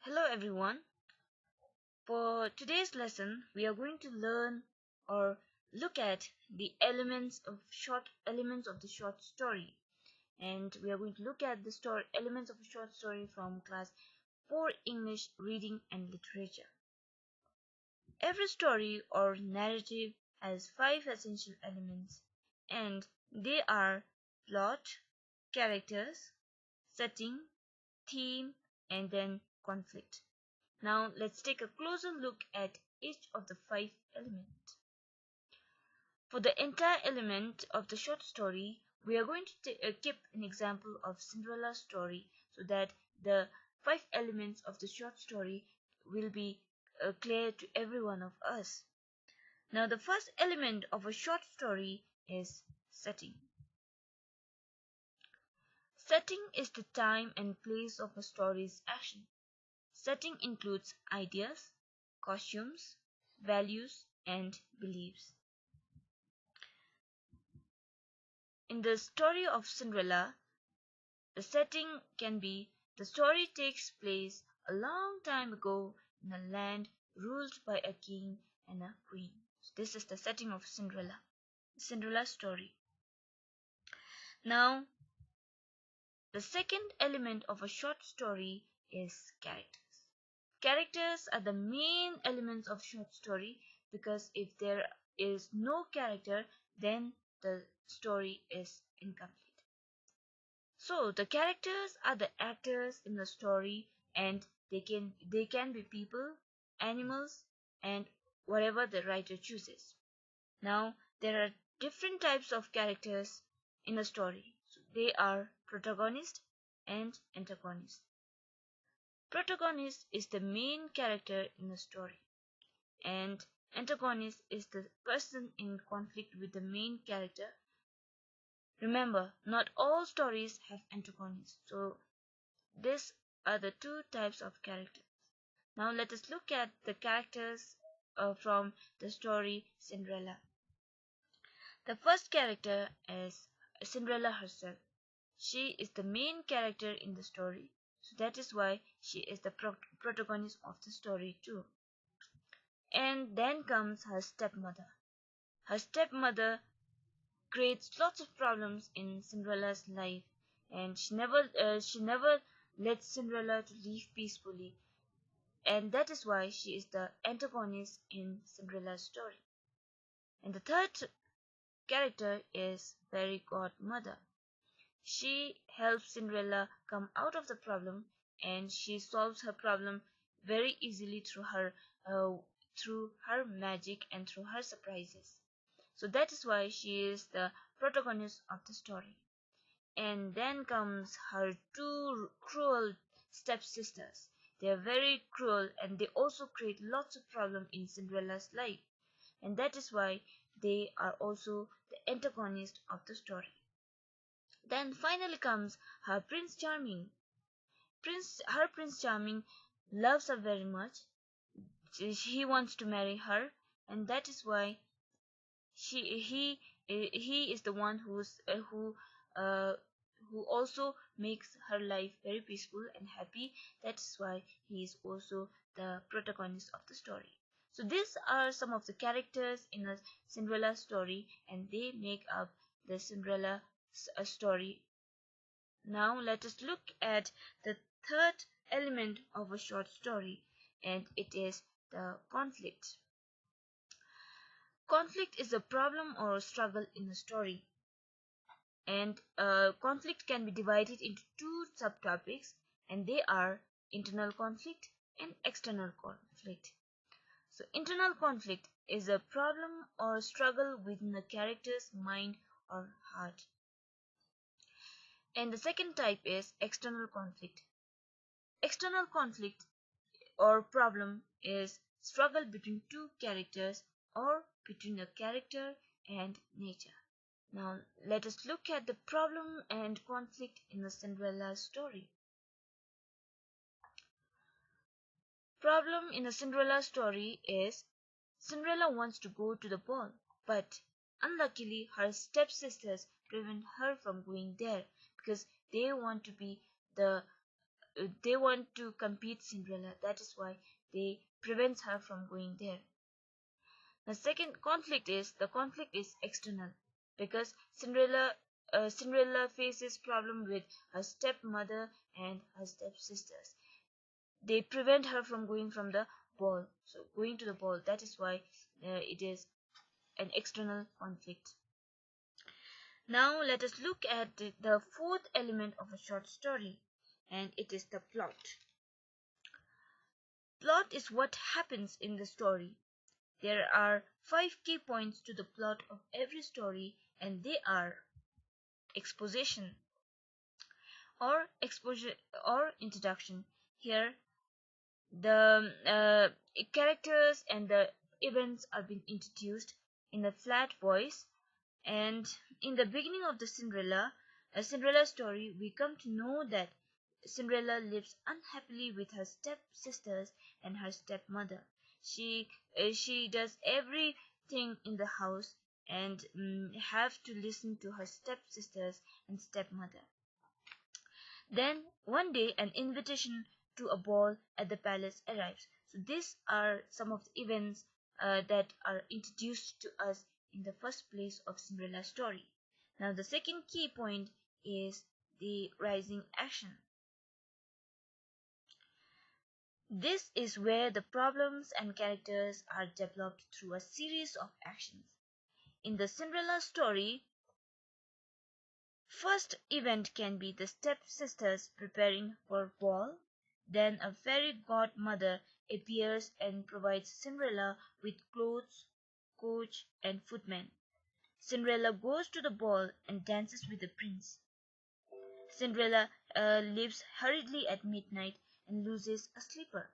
Hello everyone. For today's lesson, we are going to learn or look at the elements of the short story, and we are going to look at the story elements of a short story from class 4 English Reading and Literature. Every story or narrative has five essential elements, and they are plot, characters, setting, theme, and then conflict. Now let's take a closer look at each of the five elements. For the entire element of the short story, we are going to keep an example of Cinderella's story so that the five elements of the short story will be clear to every one of us. Now the first element of a short story is setting. Setting is the time and place of a story's action. Setting includes ideas, costumes, values, and beliefs. In the story of Cinderella, the setting can be the story takes place a long time ago in a land ruled by a king and a queen. This is the setting of Cinderella's story. Now, the second element of a short story is characters. Characters are the main elements of short story because if there is no character, then the story is incomplete. So the characters are the actors in the story, and they can be people, animals, and whatever the writer chooses. Now there are different types of characters in a story. So they are protagonist and antagonist. Protagonist is the main character in a story, and antagonist is the person in conflict with the main character. Remember, not all stories have antagonists, so these are the two types of characters. Now let us look at the characters from the story Cinderella. The first character is Cinderella herself. She is the main character in the story, so that is why she is the protagonist of the story too. And then comes her stepmother. Her stepmother creates lots of problems in Cinderella's life, and she never lets Cinderella to live peacefully, and that is why she is the antagonist in Cinderella's story. And the third character is Fairy Godmother. She helps Cinderella come out of the problem, and she solves her problem very easily uh, through her magic and through her surprises. So that is why she is the protagonist of the story. And then comes her two cruel stepsisters. They are very cruel, and they also create lots of problem in Cinderella's life, and that is why they are also the antagonist of the story. Then finally comes her Prince Charming. Prince Charming loves her very much. He wants to marry her, and that is why she he is the one uh, who also makes her life very peaceful and happy. That's why he is also the protagonist of the story. So these are some of the characters in a Cinderella story, and they make up the Cinderella story. Now let us look at the third element of a short story, and it is the conflict. Conflict is a problem or a struggle in a story, and conflict can be divided into two subtopics, and they are internal conflict and external conflict. So internal conflict is a problem or struggle within a character's mind or heart, and the second type is external conflict. External conflict or problem is struggle between two characters or between a character and nature. Now let us look at the problem and conflict in the Cinderella story. Problem in the Cinderella story is Cinderella wants to go to the ball, but unluckily her stepsisters prevent her from going there because they want to be the they want to compete Cinderella. That is why they prevent her from going there. The second conflict is external, because Cinderella faces problem with her stepmother and her stepsisters. They prevent her from going from the ball. So going to the ball, that is why it is an external conflict. Now let us look at the fourth element of a short story, and it is the plot. Plot is what happens in the story. There are 5 key points to the plot of every story, and they are exposition or introduction. Here the characters and the events are being introduced in a flat voice, and in the beginning of the Cinderella story, we come to know that Cinderella lives unhappily with her stepsisters and her stepmother. She does everything in the house and have to listen to her stepsisters and stepmother. Then one day an invitation to a ball at the palace arrives. So these are some of the events that are introduced to us in the first place of Cinderella story. Now the second key point is the rising action. This is where the problems and characters are developed through a series of actions. In the Cinderella story, first event can be the stepsisters preparing for ball. Then a fairy godmother appears and provides Cinderella with clothes, coach, and footmen. Cinderella goes to the ball and dances with the prince. Cinderella leaves hurriedly at midnight and loses a slipper.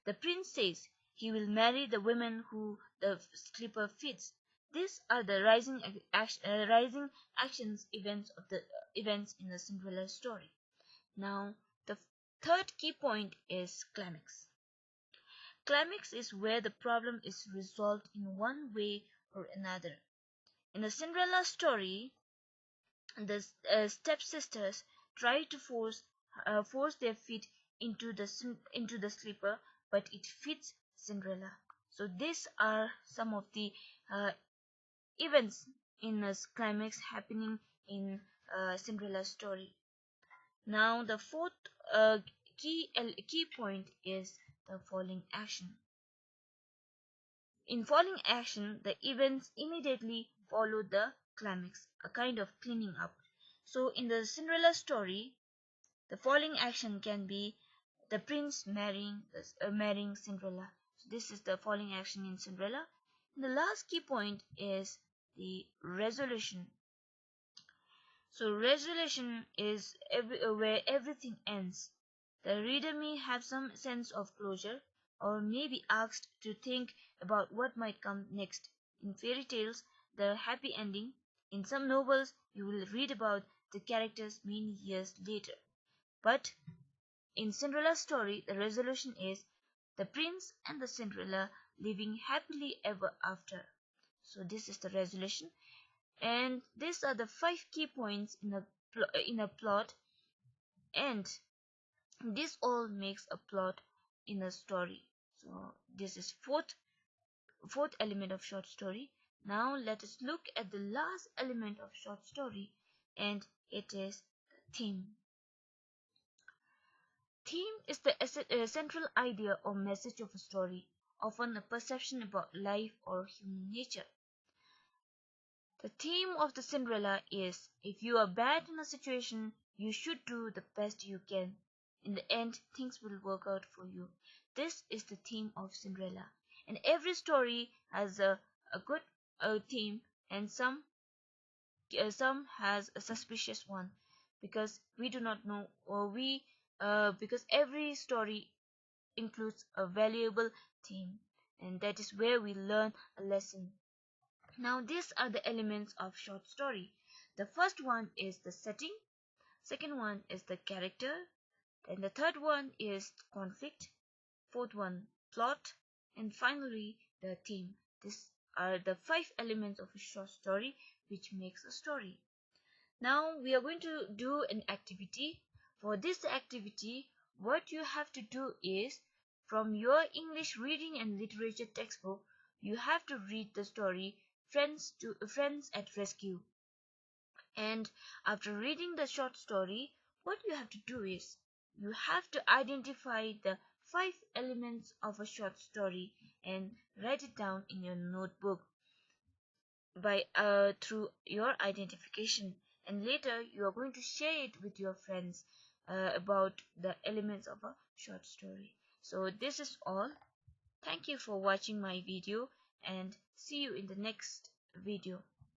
The prince says he will marry the woman who the slipper fits. These are the rising actions events in the Cinderella story. Now the third key point is climax. Climax is where the problem is resolved in one way or another. In the Cinderella story, the stepsisters try to force their feet into the slipper, but it fits Cinderella. So these are some of the uh, events in this climax happening in Cinderella story. Now the fourth key point is the falling action. In falling action, the events immediately follow the climax, a kind of cleaning up. So in the Cinderella story, the falling action can be the prince marrying Cinderella. So this is the falling action in Cinderella. And the last key point is the resolution. So resolution is where everything ends. The reader may have some sense of closure, or may be asked to think about what might come next. In fairy tales, the happy ending. In some novels, you will read about the characters many years later. But in Cinderella's story, the resolution is the prince and the Cinderella living happily ever after. So this is the resolution, and these are the 5 key points in a plot, and this all makes a plot in a story. So this is fourth element of short story. Now let us look at the last element of short story, and it is the theme. Theme is the central idea or message of a story, often a perception about life or human nature. The theme of the Cinderella is, if you are bad in a situation, you should do the best you can. In the end, things will work out for you. This is the theme of Cinderella. And every story has a good theme, and some has a suspicious one, because we do not know, or because every story includes a valuable theme, and that is where we learn a lesson. Now these are the elements of short story. The first one is the setting, second one is the character, then the third one is conflict, fourth one plot, and finally the theme. These are the 5 elements of a short story which makes a story. Now we are going to do an activity. For this activity, what you have to do is, from your English reading and literature textbook, you have to read the story Friends at Rescue. And after reading the short story, what you have to do is, you have to identify the 5 elements of a short story and write it down in your notebook by through your identification. And later you are going to share it with your friends about the elements of a short story. So this is all. Thank you for watching my video, and see you in the next video.